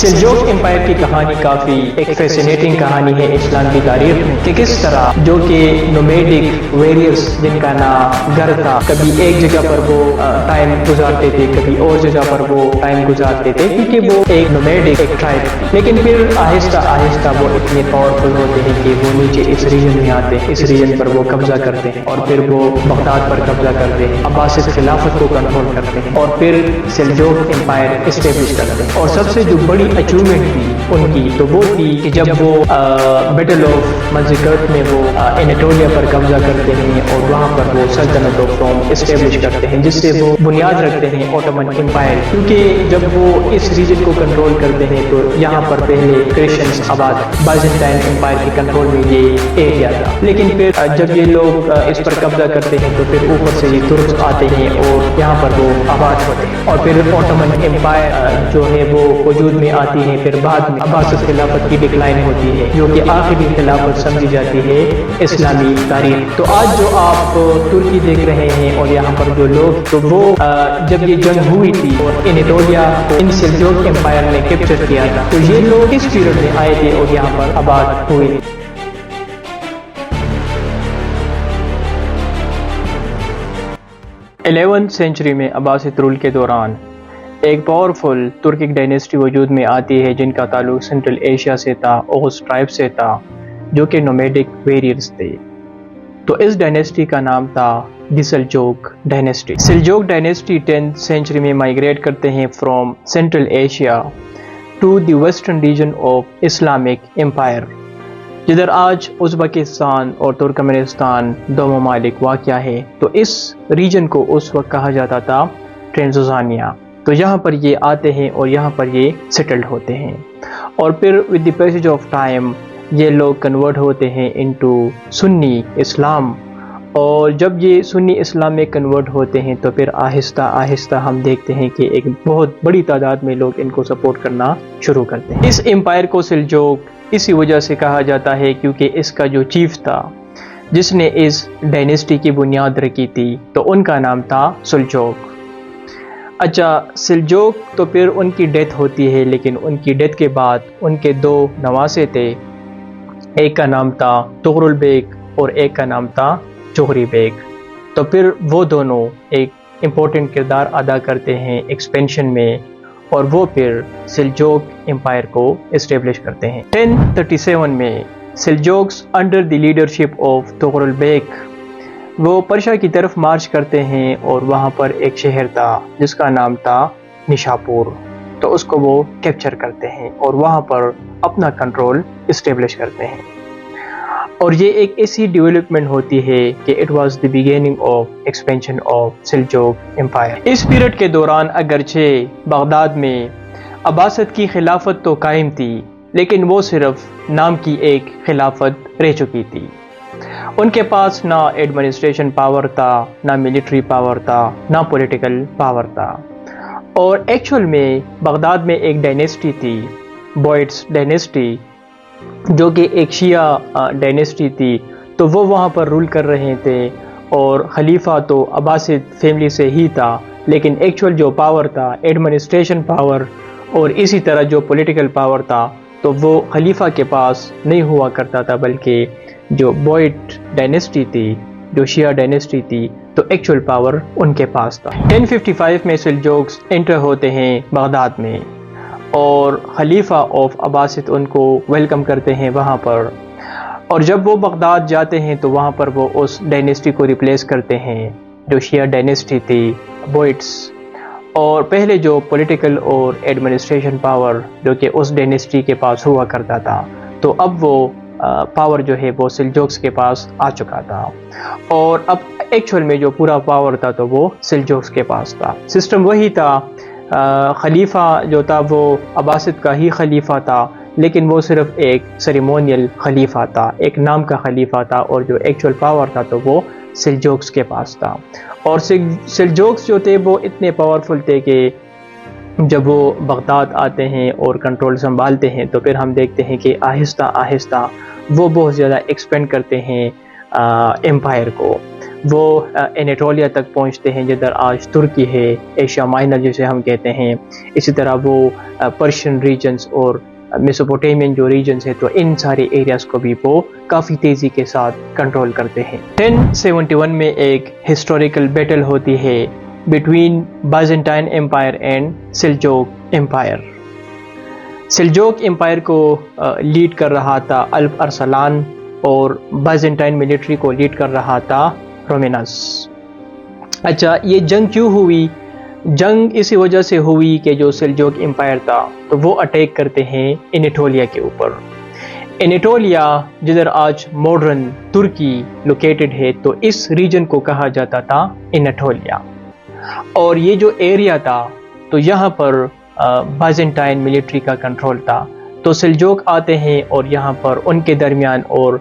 سلجوق umpire کی کہانی کافی ایک فیسینیٹنگ کہانی ہے اسلام کی تاریخ میں، کہ کس طرح جو کہ نومیڈک ویریئرز جن کا نام گھر تھا، کبھی ایک جگہ پر وہ ٹائم گزارتے تھے، کبھی اور جگہ پر وہ ٹائم گزارتے تھے، کیونکہ وہ ایک نومیڈک ایک ٹرائب تھی۔ لیکن پھر آہستہ آہستہ وہ اتنے پاورفل ہوتے ہیں کہ وہ نیچے اس ریجن میں آتے ہیں، اس ریجن پر وہ قبضہ کرتے ہیں، اور پھر وہ بغداد پر قبضہ کرتے ہیں، عباسد خلافت کو کنٹرول کرتے ہیں، اور پھر سلجوق امپائر اسٹیبلش کرتے ہیں۔ اور سب سے جو بڑی اچیومنٹ تھی ان کی تو وہ تھی کہ جب وہ بیٹل آف منزکرت میں وہ انیٹولیا پر قبضہ کرتے ہیں اور وہاں پر وہ سلطنت آف روم اسٹیبلش کرتے ہیں، جس سے وہ بنیاد رکھتے ہیں اوٹومن امپائر، کیونکہ جب وہ اس ریجن کو کنٹرول کرتے ہیں تو یہاں پر پہلے کرسچنز آباد، بائزنٹائن امپائر کے کنٹرول میں یہ ایریا تھا، لیکن پھر جب یہ لوگ اس پر قبضہ کرتے ہیں تو پھر اوپر سے یہ ترک آتے ہیں اور یہاں پر وہ آباد ہوتے ہیں، اور پھر اوٹومن امپائر جو ہے وہ وجود میں آتی ہے۔ پھر بعد میں عباسد خلافت کی ڈکلائن ہوتی ہے، جو کہ آخری خلافت سمجھی جاتی ہے اسلامی تاریخ۔ تو آج جو آپ ترکی دیکھ رہے ہیں اور یہاں پر جو لوگ، تو وہ جب یہ جنگ ہوئی تھی اور انیٹولیا کو ان سلجوق امپائر نے کیپچر کیا تھا، تو یہ لوگ اس پیریڈ میں آئے تھے اور یہاں پر آباد ہوئے۔ 11th سینچری میں عباسد رول کے دوران ایک پاورفل ترکک ڈائنیسٹی وجود میں آتی ہے جن کا تعلق سینٹرل ایشیا سے تھا، اوغز ٹرائب سے تھا، جو کہ نومیڈک ویریئرز تھے۔ تو اس ڈائنیسٹی کا نام تھا the Seljuk dynasty. Seljuk dynasty 10th century میں مائگریٹ کرتے ہیں from central Asia to the western region of Islamic empire, جدھر آج ازبکستان اور ترکمانستان دو ممالک واقع ہے۔ تو اس ریجن کو اس وقت کہا جاتا تھا ٹرانزانیا۔ تو یہاں پر یہ آتے ہیں اور یہاں پر یہ سیٹلڈ ہوتے ہیں، اور پھر with the passage of time یہ لوگ کنورٹ ہوتے ہیں انٹو سنی اسلام، اور جب یہ سنی اسلام میں کنورٹ ہوتے ہیں تو پھر آہستہ آہستہ ہم دیکھتے ہیں کہ ایک بہت بڑی تعداد میں لوگ ان کو سپورٹ کرنا شروع کرتے ہیں۔ اس امپائر کو سلجوق اسی وجہ سے کہا جاتا ہے کیونکہ اس کا جو چیف تھا جس نے اس ڈائنیسٹی کی بنیاد رکھی تھی، تو ان کا نام تھا سلجوق۔ اچھا، سلجوق تو پھر ان کی ڈیتھ ہوتی ہے، لیکن ان کی ڈیتھ کے بعد ان کے دو نواسے تھے، ایک کا نام تھا تغرل بیگ اور ایک کا نام تھا جوہری بیگ۔ تو پھر وہ دونوں ایک امپورٹنٹ کردار ادا کرتے ہیں ایکسپینشن میں، اور وہ پھر سلجوق امپائر کو اسٹیبلش کرتے ہیں۔ 1037 میں Seljuks under the leadership of Tughril Beg وہ پرشا کی طرف مارچ کرتے ہیں، اور وہاں پر ایک شہر تھا جس کا نام تھا نشاپور، تو اس کو وہ کیپچر کرتے ہیں اور وہاں پر اپنا کنٹرول اسٹیبلش کرتے ہیں۔ اور یہ ایک ایسی ڈیولپمنٹ ہوتی ہے کہ it was the beginning of expansion of Seljuk empire. اس پیریڈ کے دوران اگرچہ بغداد میں عباسد کی خلافت تو قائم تھی، لیکن وہ صرف نام کی ایک خلافت رہ چکی تھی۔ ان کے پاس نہ ایڈمنسٹریشن پاور تھا، نہ ملٹری پاور تھا، نہ پولیٹیکل پاور تھا، اور ایکچول میں بغداد میں ایک ڈائنیسٹی تھی، بوئٹس ڈائنیسٹی، جو کہ ایک شیعہ ڈائنیسٹی تھی، تو وہ وہاں پر رول کر رہے تھے، اور خلیفہ تو عباسد فیملی سے ہی تھا، لیکن ایکچول جو پاور تھا، ایڈمنسٹریشن پاور اور اسی طرح جو پولیٹیکل پاور تھا، تو وہ خلیفہ کے پاس نہیں ہوا کرتا تھا، بلکہ جو بوئٹ ڈائنیسٹی تھی، جو شیعہ ڈائنیسٹی تھی، تو ایکچول پاور ان کے پاس تھا۔ 1055 میں سلجوقس انٹر ہوتے ہیں بغداد میں، اور خلیفہ آف عباسد ان کو ویلکم کرتے ہیں وہاں پر، اور جب وہ بغداد جاتے ہیں تو وہاں پر وہ اس ڈائنیسٹی کو ریپلیس کرتے ہیں جو شیعہ ڈائنیسٹی تھی، بوئٹس، اور پہلے جو پولیٹیکل اور ایڈمنسٹریشن پاور جو کہ اس ڈائنیسٹی کے پاس ہوا کرتا تھا، تو اب وہ پاور جو ہے وہ سلجوقس کے پاس آ چکا تھا، اور اب ایکچول میں جو پورا پاور تھا تو وہ سلجوقس کے پاس تھا۔ سسٹم وہی تھا، خلیفہ جو تھا وہ عباسد کا ہی خلیفہ تھا، لیکن وہ صرف ایک سیریمونیل خلیفہ تھا، ایک نام کا خلیفہ تھا، اور جو ایکچول پاور تھا تو وہ سلجوقس کے پاس تھا۔ اور سلجوقس جو تھے وہ اتنے پاورفل تھے کہ جب وہ بغداد آتے ہیں اور کنٹرول سنبھالتے ہیں تو پھر ہم دیکھتے ہیں کہ آہستہ آہستہ وہ بہت زیادہ ایکسپینڈ کرتے ہیں امپائر کو، وہ انیٹولیا تک پہنچتے ہیں جدھر آج ترکی ہے، ایشیا مائنر جسے ہم کہتے ہیں. اسی طرح وہ پرشین ریجنز اور میسوپوٹیمین جو ریجنز ہیں، تو ان سارے ایریاز کو بھی وہ کافی تیزی کے ساتھ کنٹرول کرتے ہیں. 1071 میں ایک ہسٹوریکل بیٹل ہوتی ہے between Byzantine empire and Seljuk empire. Seljuk empire کو لیڈ کر رہا تھا الپ ارسلان اور بائزنٹائن ملٹری کو لیڈ کر رہا تھا رومینس. اچھا، یہ جنگ کیوں ہوئی؟ جنگ اسی وجہ سے ہوئی کہ جو سیلجوک امپائر تھا تو وہ اٹیک کرتے ہیں انیٹولیا کے اوپر. انیٹولیا جدھر آج ماڈرن ترکی لوکیٹڈ ہے، تو اس ریجن کو کہا جاتا تھا انیٹولیا. اور یہ جو ایریا تھا تو یہاں پر بائزنٹائن ملٹری کا کنٹرول تھا. تو سیلجوک آتے ہیں اور یہاں پر ان کے درمیان اور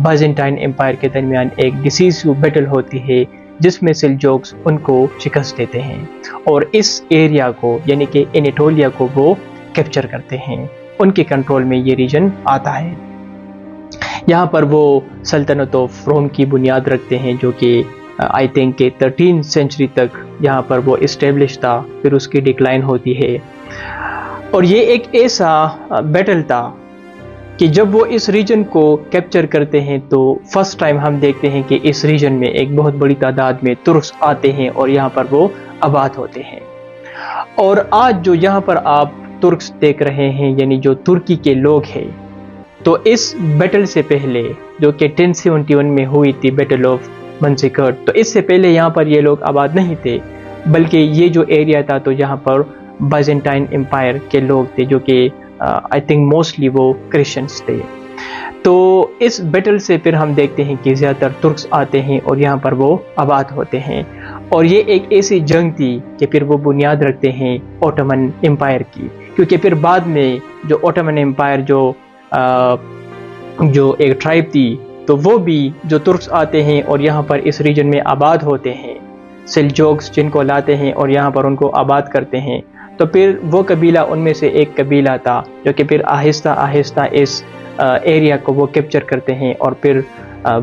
بائزنٹائن امپائر کے درمیان ایک ڈیسیزیو بیٹل ہوتی ہے جس میں سیلجوکس ان کو شکست دیتے ہیں اور اس ایریا کو یعنی کہ انیٹولیا کو وہ کیپچر کرتے ہیں. ان کے کنٹرول میں یہ ریجن آتا ہے. یہاں پر وہ سلطنت آف روم کی بنیاد رکھتے ہیں جو کہ آئی تھنک کہ 13 سینچری تک یہاں پر وہ اسٹیبلش تھا، پھر اس کی ڈکلائن ہوتی ہے. اور یہ ایک ایسا بیٹل تھا کہ جب وہ اس ریجن کو کیپچر کرتے ہیں تو فرسٹ ٹائم ہم دیکھتے ہیں کہ اس ریجن میں ایک بہت بڑی تعداد میں ترک آتے ہیں اور یہاں پر وہ آباد ہوتے ہیں. اور آج جو یہاں پر آپ ترکس دیکھ رہے ہیں یعنی جو ترکی کے لوگ ہیں، تو اس بیٹل سے پہلے جو کہ 1071 میں ہوئی تھی بیٹل آف منسیکرٹ، تو اس سے پہلے یہاں پر یہ لوگ آباد نہیں تھے، بلکہ یہ جو ایریا تھا تو یہاں پر بائزنٹائن امپائر کے لوگ تھے جو کہ آئی تھنک موسٹلی وہ کرسچنس تھے. تو اس بیٹل سے پھر ہم دیکھتے ہیں کہ زیادہ تر ترکس آتے ہیں اور یہاں پر وہ آباد ہوتے ہیں. اور یہ ایک ایسی جنگ تھی کہ پھر وہ بنیاد رکھتے ہیں اوٹومن امپائر کی، کیونکہ پھر بعد میں جو اوٹومن امپائر جو ایک ٹرائب تھی تو وہ بھی جو ترکس آتے ہیں اور یہاں پر اس ریجن میں آباد ہوتے ہیں، سیلجوکس جن کو لاتے ہیں اور یہاں پر ان کو آباد کرتے ہیں، تو پھر وہ قبیلہ ان میں سے ایک قبیلہ تھا جو کہ پھر آہستہ آہستہ اس ایریا کو وہ کیپچر کرتے ہیں اور پھر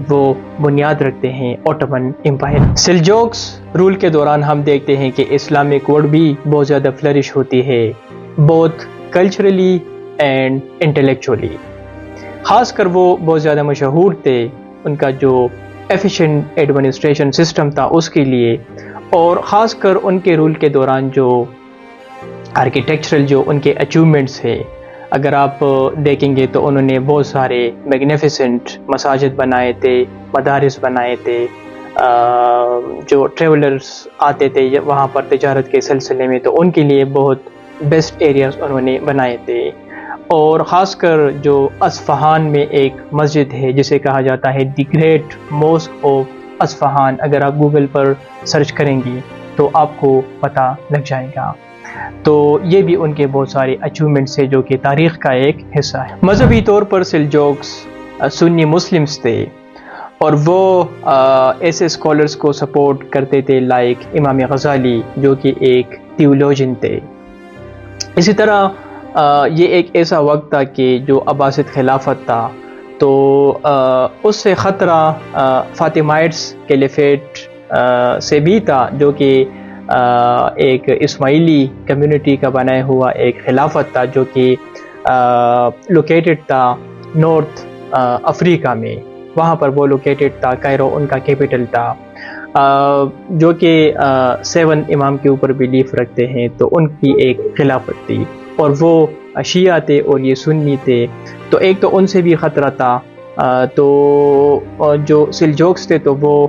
وہ بنیاد رکھتے ہیں اوٹومن امپائر. سیلجوکس رول کے دوران ہم دیکھتے ہیں کہ اسلامک ورلڈ بھی بہت زیادہ فلرش ہوتی ہے، بہت کلچرلی اینڈ انٹلیکچولی. خاص کر وہ بہت زیادہ مشہور تھے ان کا جو ایفیشینٹ ایڈمنسٹریشن سسٹم تھا اس کے لیے، اور خاص کر ان کے رول کے دوران جو آرکیٹیکچرل جو ان کے اچیومنٹس ہیں، اگر آپ دیکھیں گے تو انہوں نے بہت سارے میگنیفیسنٹ مساجد بنائے تھے، مدارس بنائے تھے. جو ٹریولرز آتے تھے وہاں پر تجارت کے سلسلے میں تو ان کے لیے بہت بیسٹ ایریاز انہوں نے بنائے تھے. اور خاص کر جو اصفہان میں ایک مسجد ہے جسے کہا جاتا ہے the great mosque of Isfahan, اگر آپ گوگل پر سرچ کریں گے تو آپ کو پتہ لگ جائے گا. تو یہ بھی ان کے بہت سارے اچیومنٹس ہیں جو کہ تاریخ کا ایک حصہ ہے. مذہبی طور پر سیلجوکس سنی مسلمس تھے اور وہ ایسے اسکالرس کو سپورٹ کرتے تھے لائک امام غزالی جو کہ ایک تھیولوجن تھے. اسی طرح یہ ایک ایسا وقت تھا کہ جو عباسد خلافت تھا تو اس سے خطرہ فاطمائٹس کیلیفیٹ سے بھی تھا جو کہ ایک اسماعیلی کمیونٹی کا بنایا ہوا ایک خلافت تھا جو کہ لوکیٹڈ تھا نارتھ افریقہ میں. وہاں پر وہ لوکیٹڈ تھا، کائرو ان کا کیپٹل تھا، جو کہ 7 امام کے اوپر بلیف رکھتے ہیں، تو ان کی ایک خلافت تھی اور وہ شیعہ تھے اور یہ سنی تھے. تو ایک تو ان سے بھی خطرہ تھا، تو جو سیلجوکس تھے تو وہ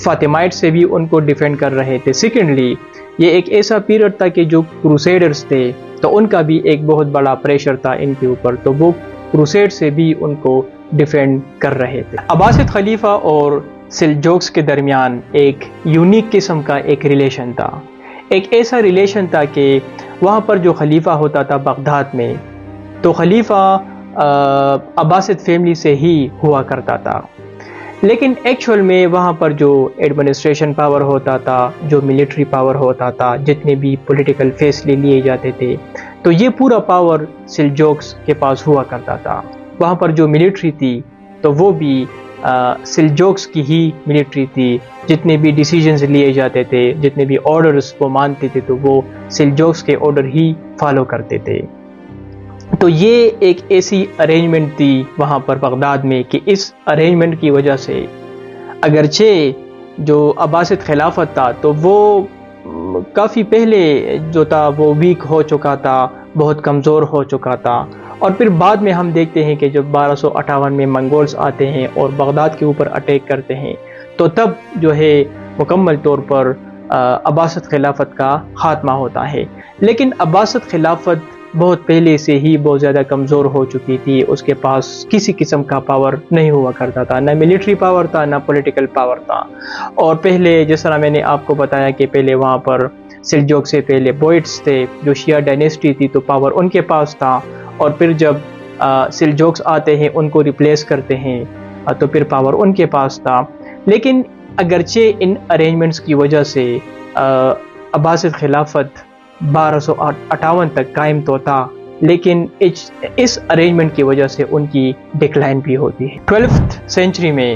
فاطمائٹ سے بھی ان کو ڈیفینڈ کر رہے تھے. سیکنڈلی یہ ایک ایسا پیریڈ تھا کہ جو کروسیڈرز تھے تو ان کا بھی ایک بہت بڑا پریشر تھا ان کے اوپر، تو وہ کروسیڈ سے بھی ان کو ڈیفینڈ کر رہے تھے. عباسد خلیفہ اور سیلجوکس کے درمیان ایک یونیک قسم کا ایک ریلیشن تھا. ایک ایسا ریلیشن تھا کہ وہاں پر جو خلیفہ ہوتا تھا بغداد میں، تو خلیفہ عباسد فیملی سے ہی ہوا کرتا تھا، لیکن ایکچول میں وہاں پر جو ایڈمنسٹریشن پاور ہوتا تھا، جو ملٹری پاور ہوتا تھا، جتنے بھی پولیٹیکل فیصلے لیے جاتے تھے، تو یہ پورا پاور سیلجوکس کے پاس ہوا کرتا تھا. وہاں پر جو ملٹری تھی تو وہ بھی سلجوکس کی ہی ملٹری تھی. جتنے بھی ڈیسیجنز لیے جاتے تھے، جتنے بھی آرڈرز وہ مانتے تھے تو وہ سلجوکس کے آرڈر ہی فالو کرتے تھے. تو یہ ایک ایسی ارینجمنٹ تھی وہاں پر بغداد میں کہ اس ارینجمنٹ کی وجہ سے اگرچہ جو عباسد خلافت تھا تو وہ کافی پہلے جو تھا وہ ویک ہو چکا تھا، بہت کمزور ہو چکا تھا. اور پھر بعد میں ہم دیکھتے ہیں کہ جب 1258 میں منگولز آتے ہیں اور بغداد کے اوپر اٹیک کرتے ہیں تو تب جو ہے مکمل طور پر عباسد خلافت کا خاتمہ ہوتا ہے. لیکن عباسد خلافت بہت پہلے سے ہی بہت زیادہ کمزور ہو چکی تھی. اس کے پاس کسی قسم کا پاور نہیں ہوا کرتا تھا، نہ ملٹری پاور تھا نہ پولیٹیکل پاور تھا. اور پہلے جس طرح میں نے آپ کو بتایا کہ پہلے وہاں پر سلجوک سے پہلے بوئٹس تھے جو شیعہ ڈائنیسٹی تھی، تو پاور ان کے پاس تھا. اور پھر جب سلجوکس آتے ہیں ان کو ریپلیس کرتے ہیں تو پھر پاور ان کے پاس تھا. لیکن اگرچہ ان ارینجمنٹس کی وجہ سے عباسد خلافت 1258 تک قائم تو تھا، لیکن اس ارینجمنٹ کی وجہ سے ان کی ڈکلائن بھی ہوتی ہے. 12th سینچری میں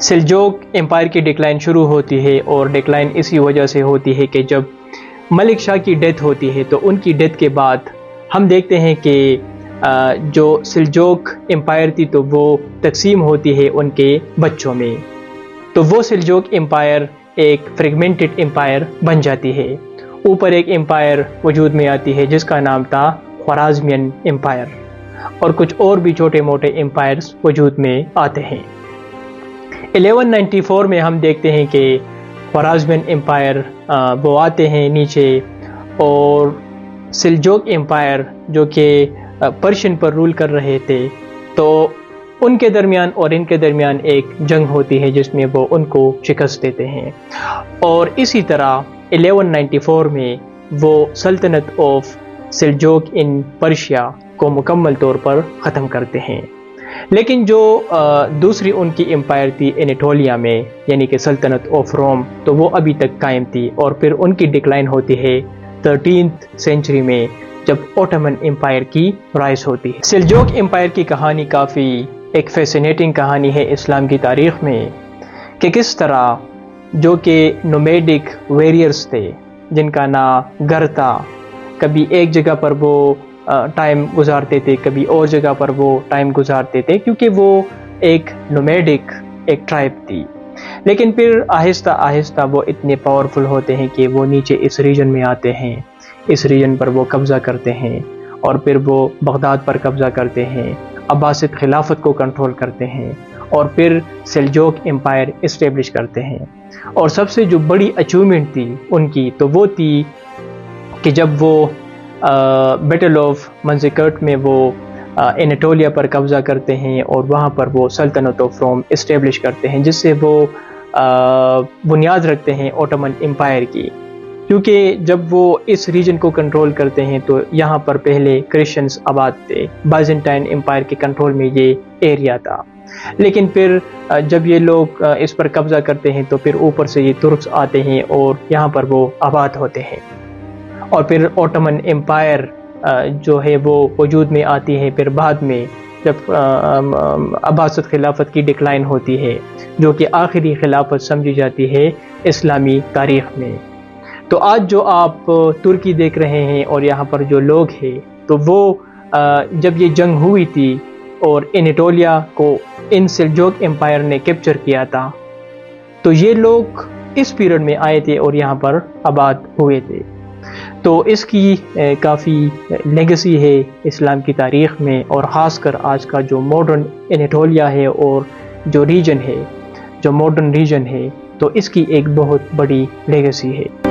سلجوک امپائر کی ڈکلائن شروع ہوتی ہے، اور ڈکلائن اسی وجہ سے ہوتی ہے کہ جب ملک شاہ کی ڈیتھ ہوتی ہے تو ان کی ڈیتھ کے بعد ہم دیکھتے ہیں کہ جو سلجوک امپائر تھی تو وہ تقسیم ہوتی ہے ان کے بچوں میں. تو وہ سلجوک امپائر ایک فریگمنٹڈ امپائر بن جاتی ہے. اوپر ایک امپائر وجود میں آتی ہے جس کا نام تھا خوارزمین امپائر، اور کچھ اور بھی چھوٹے موٹے امپائرز وجود میں آتے ہیں. 1194 میں ہم دیکھتے ہیں کہ خوارزمین امپائر وہ آتے ہیں نیچے، اور سلجوک امپائر جو کہ پرشین پر رول کر رہے تھے تو ان کے درمیان اور ان کے درمیان ایک جنگ ہوتی ہے جس میں وہ ان کو شکست دیتے ہیں. اور اسی طرح 1194 میں وہ سلطنت آف سلجوک ان پرشیا کو مکمل طور پر ختم کرتے ہیں. لیکن جو دوسری ان کی امپائر تھی انیٹولیا میں، یعنی کہ سلطنت آف روم، تو وہ ابھی تک قائم تھی. اور پھر ان کی ڈکلائن ہوتی ہے 13th سینچری میں جب اوٹمن امپائر کی رائز ہوتی ہے. سلجوک امپائر کی کہانی کافی ایک فیسینیٹنگ کہانی ہے اسلام کی تاریخ میں، کہ کس طرح جو کہ نومیڈک ویریئرز تھے جن کا نام گھر تھا، کبھی ایک جگہ پر وہ ٹائم گزارتے تھے، کبھی اور جگہ پر وہ ٹائم گزارتے تھے، کیونکہ وہ ایک نومیڈک ایک ٹرائب تھی. لیکن پھر آہستہ آہستہ وہ اتنے پاورفل ہوتے ہیں کہ وہ نیچے اس ریجن میں آتے ہیں، اس ریجن پر وہ قبضہ کرتے ہیں، اور پھر وہ بغداد پر قبضہ کرتے ہیں، عباسد خلافت کو کنٹرول کرتے ہیں، اور پھر سلجوک امپائر اسٹیبلش کرتے ہیں. اور سب سے جو بڑی اچیومنٹ تھی ان کی تو وہ تھی کہ جب وہ بیٹل آف منزکرٹ میں وہ انیٹولیا پر قبضہ کرتے ہیں اور وہاں پر وہ سلطنت آف روم اسٹیبلش کرتے ہیں، جس سے وہ بنیاد رکھتے ہیں اوٹمن امپائر کی. کیونکہ جب وہ اس ریجن کو کنٹرول کرتے ہیں تو یہاں پر پہلے کرسچنز آباد تھے، بائزنٹائن امپائر کے کنٹرول میں یہ ایریا تھا. لیکن پھر جب یہ لوگ اس پر قبضہ کرتے ہیں تو پھر اوپر سے یہ ترکس آتے ہیں اور یہاں پر وہ آباد ہوتے ہیں. اور پھر اوٹمن امپائر جو ہے وہ وجود میں آتی ہے پھر بعد میں جب عباسد خلافت کی ڈکلائن ہوتی ہے، جو کہ آخری خلافت سمجھی جاتی ہے اسلامی تاریخ میں. تو آج جو آپ ترکی دیکھ رہے ہیں اور یہاں پر جو لوگ ہیں، تو وہ جب یہ جنگ ہوئی تھی اور انیٹولیا کو ان سلجوک امپائر نے کیپچر کیا تھا، تو یہ لوگ اس پیریڈ میں آئے تھے اور یہاں پر آباد ہوئے تھے. تو اس کی کافی لیگیسی ہے اسلام کی تاریخ میں، اور خاص کر آج کا جو ماڈرن انیٹولیا ہے اور جو ریجن ہے، جو ماڈرن ریجن ہے، تو اس کی ایک بہت بڑی لیگیسی ہے.